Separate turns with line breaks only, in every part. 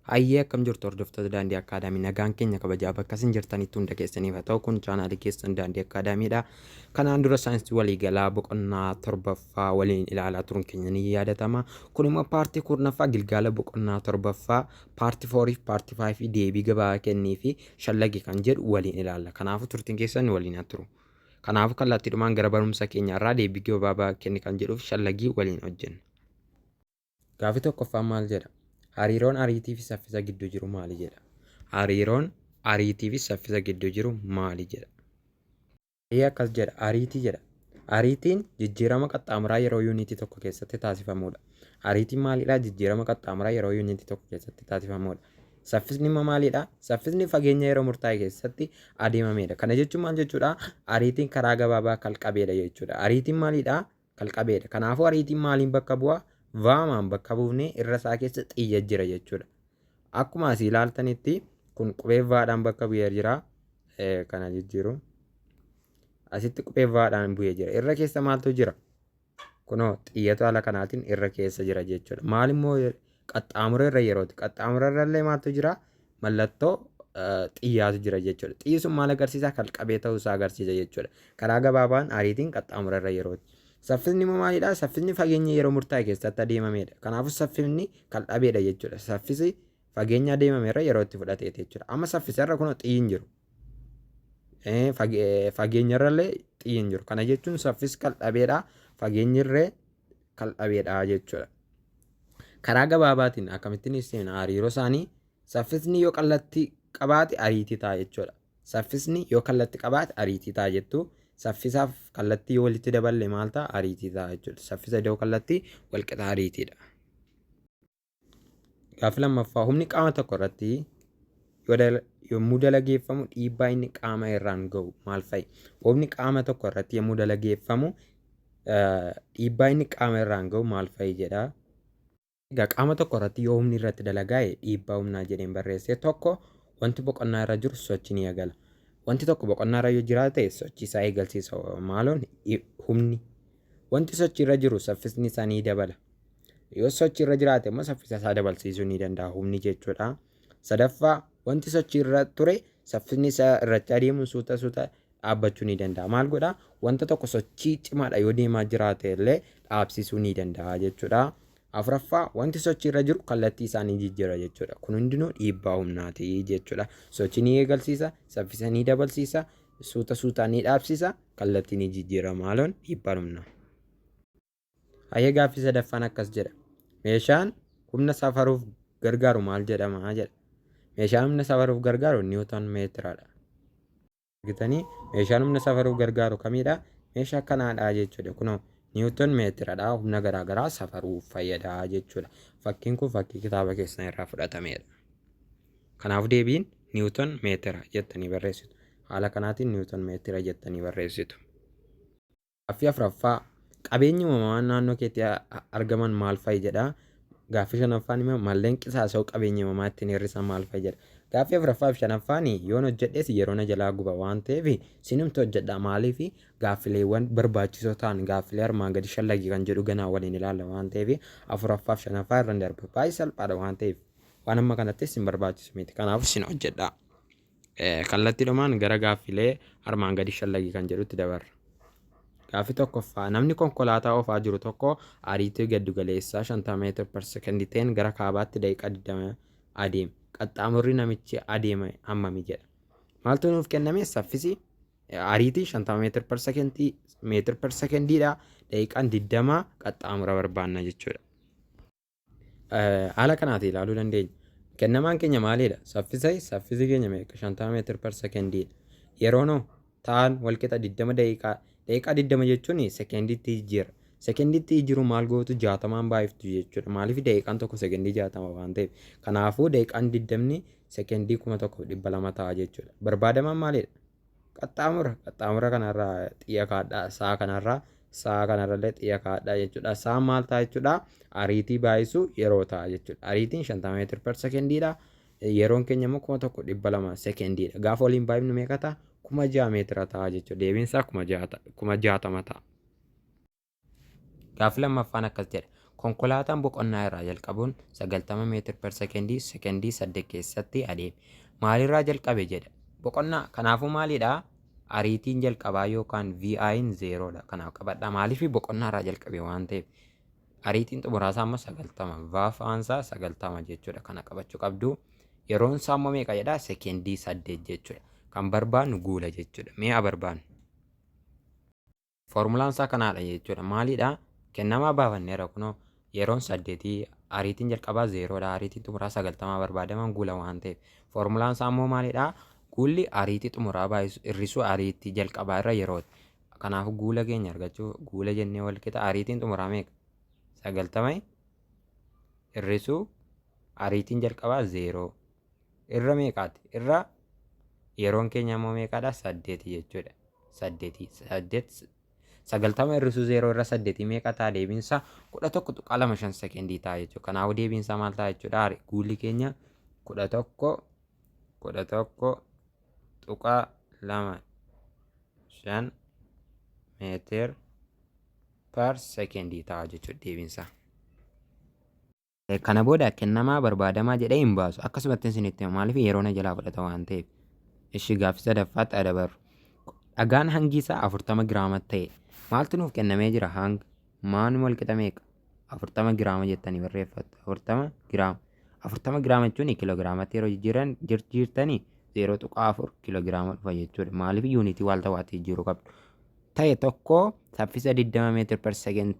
Hayyee akkam jirtu hordoftoota Daandii Akkaadaamii nagaan keenya kabajaa bakka isin jirtanitti hunda keessaniif haa ta'u kun chaanaalii keessan Daandii Akkaadaamiidha. Kanaan dura saayinsii waliigalaa boqonnaa torbaffaa waliin ilaalaa turuun keenya ni yaadatama. Kun immoo paartii kurnaffaa Gilgaala boqonnaa torbaffaa paartii 4 fi paartii 5 deebii gabaa kennii fi shallagi kan jedhu waliin ilaalla. Kanaafuu turtiin keessan waliin haa turu. Kanaafuu kallattiidhumaan gara barumsa keenyaarraa deebii gabaabaa kenni kan jedhuuf shallagii waliin hojjenna. Gaaffii tokkoffaa maal jedha? Hariiroon ariitii fi saffisa gidduu jiru maali jedha? Hariiroon ariitii fi saffisa gidduu jiru maali jedha? Akkas jedha. Ariitii jedha. Ariitiin jijjiirama qaxxaamuraa yeroo yuunitii tokko keessatti taasifamudha. Ariitiin maalidha? Jijjiirama qaxxaamuraa yeroo yuunitii tokko keessatti taasifamudha. Saffisni immoo maalidha? Saffisni fageenya yeroo murtaa'e keessatti adeemamedha. Kana jechuun maal jechuudha? Ariitiin karaa gabaabaa kalqabeedha jechuudha. Ariitiin maalidha? Kalqabeedha. Kanaafuu ariitiin maaliin bakka bu'a? Vaamaan bakka buufnee irra isaa keessa xiyya jira jechuudha. Akkuma asii ilaaltanitti kun qubee vaadhaan bakka bu'ee jira. Kana jijjiiru. Asitti qubee vaadhaan bu'ee jira. Irra keessa maaltu jira? Kunoo xiyyatu haala kanaatiin irra keessa jira jechuudha. Maal immoo qaxxaamura irra yerooti. Qaxxaamura irra illee maaltu jira? Mallattoo xiyyaatu jira jechuudha. Xiyyi sun maal agarsiisa? Kalqabee ta'uu isaa agarsiisa jechuudha. Karaa gabaabaan ariitiin qaxxaamura irra yerooti. Saffisni immoo maalidha? Saffisni fageenya yeroo murtaa'e keessatti adeemamedha. Kanaafuu saffisni kalqabeedha jechuudha. Saffisi fageenya adeemamerra yeroo itti fudhateeti jechuudha. Amma saffisarra kunoo xiyyi hin jiru. Fageenyarrallee xiyyi hin jiru. Kana jechuun saffisi kalqabeedha. Fageenyirree kalqabeedha jechuudha. Karaa gabaabaatiin akkamittiin ibsina hariiroo isaanii? Saffisni yoo kallattii qabaate ariitii ta'a jechuudha. Saffisni yoo kallattii qabaate ariitii ta'a jettu. Saffisaaf kallattii yoo walitti daballe maal ta'a? Ariitii ta'a jechuudha. Saffisa iddoo kallattii walqixa ariitiidha. Gaaffii lammaffaa humni qaama tokko irratti yommuu dalageeffamu dhiibbaa inni qaama irraan gahu maal fa'i? Humni qaama tokko irratti yommuu dalageeffamu dhiibbaa inni qaama irraan gahu maal fa'i jedha. Egaa qaama tokko irratti yoo humni irratti dalagaa'e dhiibbaa humnaa jedheen barreesse tokko wanti boqonnaa irra jiru sochii ni eegala. Wanti tokko boqonnaa irra yoo jiraate sochii isaa eegalsiisa. Maaloon humni. Wanti sochii irra jiru saffisni isaa ni dabala. Yoo sochii irra jiraate immoo saffisa isaa dabalsiisuu ni danda'a humni jechuudha. Sadaffaa wanti sochii irra ture saffisni isaa irratti adeemu suuta dhaabbachuu ni danda'a. Maal godhaa? Wanta tokko sochii cimaadha yoo deemaa jiraate illee dhaabsisuu ni danda'a jechuudha. Afuraffaa wanti sochii irra jiru kallattii isaanii jijjiira jechuudha. Kun hundinuu dhiibbaa humnaati jechuudha. Sochii ni eegalsiisa, saffisa ni dabalsiisa, suutaan ni dhaabsisa, kallattii ni jijjiira. Maaloon dhiibbaa humnaa. Hayyee gaaffii sadaffaan akkas jedha. Meeshaan humna safaruuf gargaaru maal jedhama jedha. Meeshaan humna safaruuf gargaaru Niwuton meetiraadha. Argitanii meeshaan humna safaruuf gargaaru kamidha? Meeshaa kanaadha jechuudha. Kunoo Niwuton meetiradha. Humna garaagaraa safaruuf fayyada jechuudha. Fakkiin kun fakkii kitaaba keessan irraa fudhatamedha. Kanaaf deebiin Niwuton meetira jettanii barreessitu. Haala kanaatiin Niwuton meetira jettanii barreessitu. Gaaffii afuraffaa qabeenyi uumamaa naannoo keetti argaman maal fa'i jedha. Gaaffii shanaffaan immoo malleen qisaasa'uu qabeenyi uumamaa ittiin hir'isan maal fa'i jedha. Gaaffii afuraffaa fi shanaffaan yoon hojjedhes yeroo na jalaa guba waan ta'eef sinimtu hojjedha. Maaliif gaaffileewwan barbaachisoo ta'an gaaffilee armaan gadi shallagii kan jedhu ganaa waliin ilaalla waan ta'eef afuraffaa fi shanaffaa irra darba. Baay'ee salphaadha waan ta'eef waan amma kanattis hin barbaachisu miti. Kanaaf sin hojjedha. Kallattiidhumaan gara gaaffilee armaan gadi shallagii kan jedhutti dabarra. Gaaffii tokkoffaa namni konkolaataa oofaa jiru tokko ariitii giddu galeessaa 50 meetira/sekondii ta'een gara kaabaatti daqiiqaa 20 adeema. Qaxxaamurri namichi adeeme hammami jedha. Maaltu nuuf kenname? Saffisi ariitii 50 meetira/sekondiidha. Daqiiqaan 20 qaxxaamura barbaanna jechuudha. Haala kanaatiin ilaaluu dandeenya. Kennamaan keenya maalidha? Saffisi keenya 50 meetira/sekondiidha. Yeroon ta'an walqixa 20 daqiiqaa. Daqiiqaa 20 jechuun sekondiitti jijjiira. Sekondiitti jijjiiru maal gootu 60 baay'iftu jechuudha. Maaliif daqiiqaan tokko sekondii 60 waan ta'eef. Kanaafuu daqiiqaan 20 sekondii 1200 ta'a jechuudha. Barbaadamaan maalidha? Qaxxaamura. Qaxxaamura kanarraa xiyya kaadhaa. Sa'a kanarrallee xiyya kaadhaa jechuudha. Sa'a maal ta'a jechuudha? Ariitii baay'isu yeroo ta'a jechuudha. Ariitiin 50 meetira/sekondiidha. Yeroon keenya immoo 1200 sekondiidha. Gaafa waliin baay'ifnu meeqa ta'a? 6000 meetira ta'a jechuudha. Deebiin isaa 6000 ta'a. Gaaffii lammaffaan akkas jedha. Konkolaataan boqonnaa irraa jalqabuun 90 meetir per sekendii 8 keessatti adeema. Maalirraa jalqabe jedha. Boqonnaa kanaafuu maalidhaa? Ariitiin jalqabaa yookaan VI'n 0dha. Kanaaf qabadhaa. Maaliif boqonnaa irraa jalqabe waan ta'eef. Ariitiin xumuraasaa immoo 90. Vaafaansaa 90 jechuudha. Kana qabachuu qabdu. Yeroon isaa immoo meeqa jedhaa? Sekendii 8 jechuudha. Kan barbaannu guula jechuudha. Mi'a barbaannu. Foormulaan isaa kanaadha jechuudha. Maalidhaa? Kennamaa baafanneera kunoo yeroon 8 ariitiin jalqabaa 0dha. Ariitiin xumuraa 90 barbaadaman guula waan ta'eef. Foormulaan isaa immoo maalidhaa? Guulli ariitii xumuraa baay'isu hir'isuu ariitii jalqabaa irra yerooti. Kanaafuu guula keenya argachuu guula jennee wal qixa ariitiin xumuraa meeqa? 90 hir'isuu ariitiin jalqabaa 0 irra meeqaati? Irra yeroon keenya immoo meeqadha? 8 jechuudha. 90 hir'isuu 0 irra 8 meeqa ta'a? Deebiinsa 11.25 sekendii ta'a jechuudha. Kanaafuu deebiinsa maal ta'a jechuudha? Guulli keenya 11.25 meetir per sekendii ta'a jechuudha deebiinsa. Kana booda kennamaa barbaadamaa jedhee hin baasu. Akkasumatti isinitti maaliif yeroo na jalaa fudhata waan ta'eef. Ishi gaaffii sadaffaatti adabaru. Dhagaan hangi isaa 40 giraama ta'e maaltu nuuf kennamee jira? Hanga maanuma wal qixa meeqa? 40 giraama jettanii barreeffattu. 40 giraama. 40 giraama jechuun kiloogiraamatti yeroo jijjiirtanii 0.4 kiloogiraama dhufa jechuudha. Maaliif yuunitii waalta waatti jijjiiruu qabdu? Ta'e tokko saffisa 20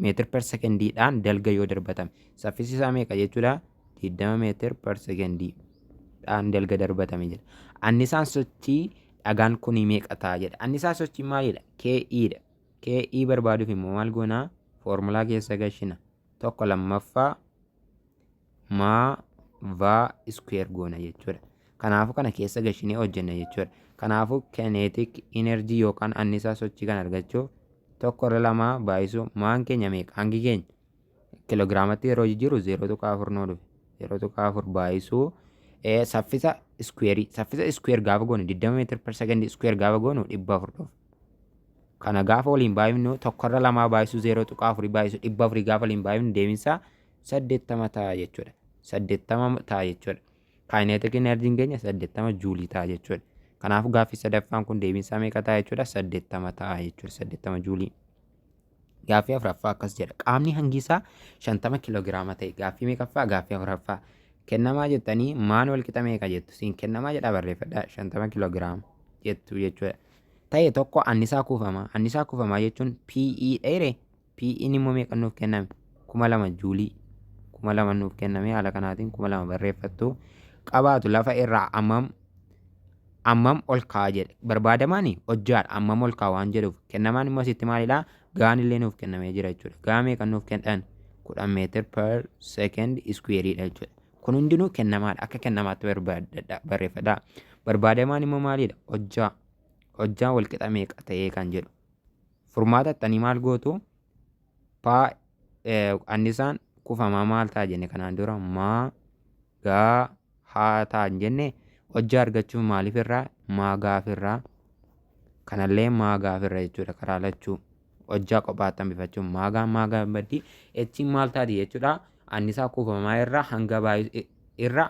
meetir per sekendiidhaan dalga yoo darbatame. Saffisi isaa meeqa jechuudha? 20 meetir per sekendiidhaan dalga darbatame jedha. Annisaan sochii dhagaan kun meeqa ta'a jedha. Annisaan sochii maalidha? KE'dha. KE barbaaduuf immoo maal goonaa? Foormulaa keessa gashina. Tokko lammaffaa maa vaa iskuweer goona jechuudha. Kanaafuu kana keessa gashinee hojjenna jechuudha. Kanaafuu kineetik inerjii yookaan annisaa sochii kan argachuuf tokko irra lamaa baay'isuu maan keenya meeqa? Hangi keenya kiloogiraamatti yeroo jijjiiru 0.4 noo dhufe. 0.4 baay'isuu saffisa iskuweerii. Saffisa iskuweer gaafa goonu 20 meetir per sekendii iskuweer gaafa goonu 400 dhufe. Kana gaafa waliin baay'ifnu tokko irra lamaa baay'isuu 0.4 baay'isuu 400 gaafa waliin baay'ifnu deebiinsaa 80 ta'a jechuudha. 80 ta'a jechuudha. Kineetik inerjiin keenya 80 juulii ta'a jechuudha. Kanaafuu gaaffii sadaffaan kun deebiinsaa meeqa ta'a jechuudha? 80 ta'a jechuudha. 80 juulii. Gaaffii afuraffaa akkas jedha. Qaamni hangi isaa 50 kiloogiraama ta'e. Gaaffii meeqaffaa? Gaaffii afuraffaa. Kennamaa jettanii maan wal qixa meeqa jettu? Siin kennamaa jedhaa barreeffadhaa 50 kiloogiraama jettu jechuudha. Ta'e tokko annisaa kuufamaa. Annisaa kuufamaa jechuun PE dheere. PE'n immoo meeqa nuuf kenname? 2000 juulii. 2000 nuuf kenname haala kanaatiin 2000 barreeffattu. Qabaatu lafa irraa ammam ol ka'a jedhe. Barbaadamaani hojjaadha ammam ol ka'a waan jedhuuf. Kennamaan immoo asitti maalidhaa? Gaan illee nuuf kennamee jira jechuudha. Gaa meeqa nuuf kennan? 10 meetir per sekend iskuweeriidha jechuudha. Kun hundinuu kennamaadha. Akka kennamaatti barreeffadhaa. Barbaadamaan immoo maalidha? Hojjaa. Hojjaa wal qixa meeqa ta'ee kan jedhu. Furmaata ittanii maal gootu? Annisaan kuufamaa maal ta'a jenne kanaan dura maa gaa haa ta'an jenne hojjaa argachuuf maaliif irraa? Maa gaafirraa. Kanallee maa gaafirra jechuudha karaa lachuu. Hojjaa kophaatti hambifachuun maa gaafaddi echiin maal taati jechuudha. Annisaa kuufamaa irraa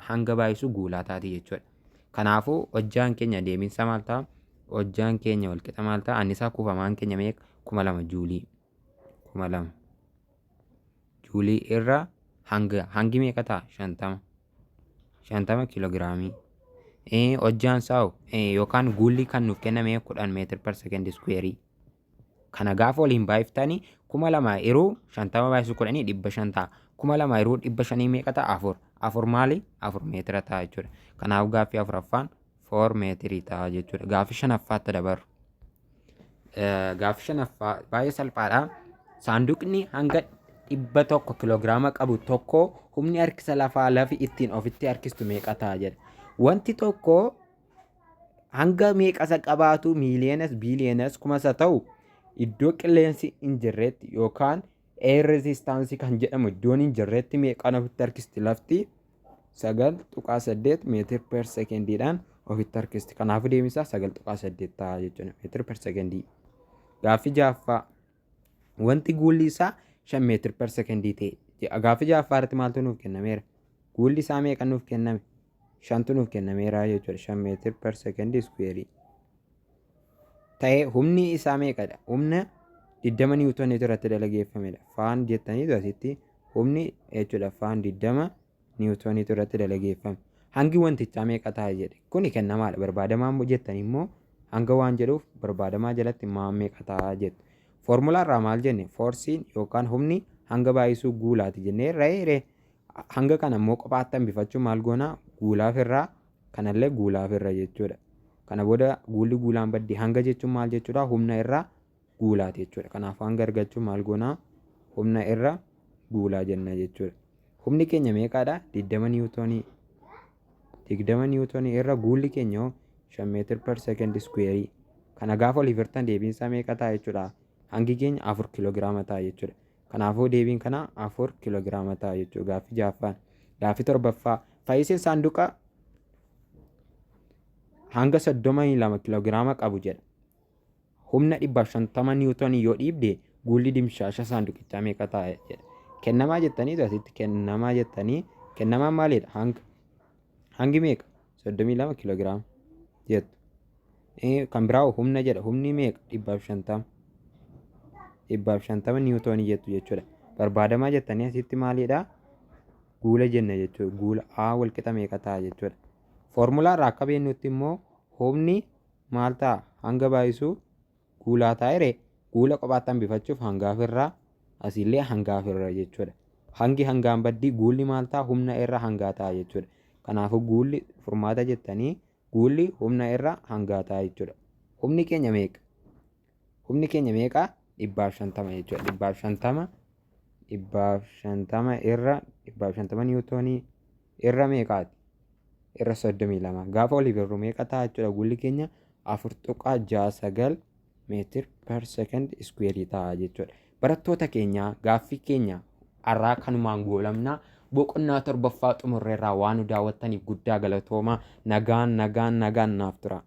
hanga baay'isu guulaa taati jechuudha. Kanaafuu hojjaan keenya deebiinsa maal ta'a? Hojjaan keenya wal qixa maal ta'a? Annisaa kuufamaan keenya meeqa? 2000 juulii. 2000 juulii irra hangi meeqa ta'a? 50 kiloogiraamii. Hojjaan saa'u yookaan guulli kan nuuf kenname 10 meetir per sekendii iskuweerii. Kana gaafa waliin baay'iftanii 2000 yeroo 50 baay'isu 10 500 ta'a. 2000 yeroo 500 meeqa ta'a? 4. 4 maali? 4 meetira ta'a jechuudha. Kanaafuu gaaffii afuraffaan 4 meetirii ta'a jechuudha. Gaaffii shanaffaatti dabaru. Gaaffii shanaffaa baay'ee salphaadha. Saanduqni hanga 100 kiloogiraama qabu tokko humni harkisa lafaa lafi ittiin ofitti harkistu meeqa ta'a jedha. Wanti tokko hanga meeqasa qabaatu miiliyeenas biiliyeenas kumasa ta'u iddoo qilleensi hin jirretti yookaan air resistance kan jedhamu iddoon hin jirretti meeqaan ofitti harkisti lafti 9.8 meetir per sekendiidhaan ofitti harkisti. Kanaafuu deemisaa 9.8 ta'a jechuudha meetir per sekendii. Gaaffii jaaffaa wanti guulli isaa 5 meetir per sekendii ta'e. Gaaffii ja'affaarratti maaltu nuuf kennameera? Guulli isaa meeqa nuuf kenname? 5tu nuuf kennameera jechuudha. 5 meetir per sekendii iskuweerii. Ta'ee humni isaa meeqadha? Humna 20 niwutooniitu irratti dalageeffamedha. Faan jettaniitu asitti humni jechuudha. Faan 20 niwutooniitu irratti dalageeffame. Hangi wantichaa meeqa ta'a jedhe. Kuni kennamaadha. Barbaadamaa jettanii immoo hanga waan jedhuuf barbaadamaa jalatti meeqa ta'a jettu. Foormulaa irraa maal jenne? Foorsiin yookaan humni hanga baay'isuu guulaati jennee reeree hanga kana immoo kophaatti hambifachuun maal goonaa? Guulaaf irraa kanallee guulaaf irra jechuudha. Kana booda guulli guulaan baddii hanga jechuun maal jechuudha? Humna irraa guulaati jechuudha. Kanaaf hanga argachuun maal goonaa? Humna irra guulaa jenna jechuudha. Humni keenya meeqaadha? 20 niwutoonii. 20 niwutoonii irra guulli keenya 5 meetir per sekend iskuweerii. Kana gaafa olii firtan deebiin isaa meeqa ta'a jechuudha? Hangi keenya 4 kiloogiraama ta'a jechuudha. Kanaafuu deebiin kana 4 kiloogiraama ta'a jechuudha. Gaaffii ja'affaan. Gaaffii torbaffaa. Fayyiseen saanduqa hanga 32 kiloogiraama qabu jedha. Humna 150 niwutoonii yoo dhiibde guulli dimshaasha saanduqichaa meeqa ta'a jedha. Kennamaa jettanii asitti kennamaa jettanii kennamaan maalidha? Hangi meeqa? 32 kiloogiraama jettu. Kan biraa humna jedha. Humni meeqa? 150. 150 niwutoonii jettu jechuudha. Barbaadamaa jettanii asitti maalidha? Guula jenna jechuudha. Guula A wal qixa meeqa ta'a jechuudha. Foormulaa irraa akka beeknutti immoo humni maal ta'a? Hanga baay'isuu guulaa taa'ee guula kophaatti hambifachuuf hangaaf irraa asillee hangaaf irra jechuudha. Hangi hangaan baddii guulli maal ta'a? Humna irra hangaa ta'a jechuudha. Kanaafuu guulli furmaata jettanii guulli humna irra hangaa ta'a jechuudha. Humni keenya meeqa? Humni keenya meeqa? 150 jechuudha. 150 irra 150 niwutoonii irra meeqaati? Irra 32. Gaafa olii birru meeqa ta'a jechuudha? Guulli keenya 4.69 meetir per sekend iskuweerii ta'a jechuudha. Barattoota keenya gaaffii keenya har'aa kanumaan goolabnaa. Boqonnaa torbaffaa xumurreerraa waan nu daawwattaniif guddaa galatoomaa. Nagaan naaf tura.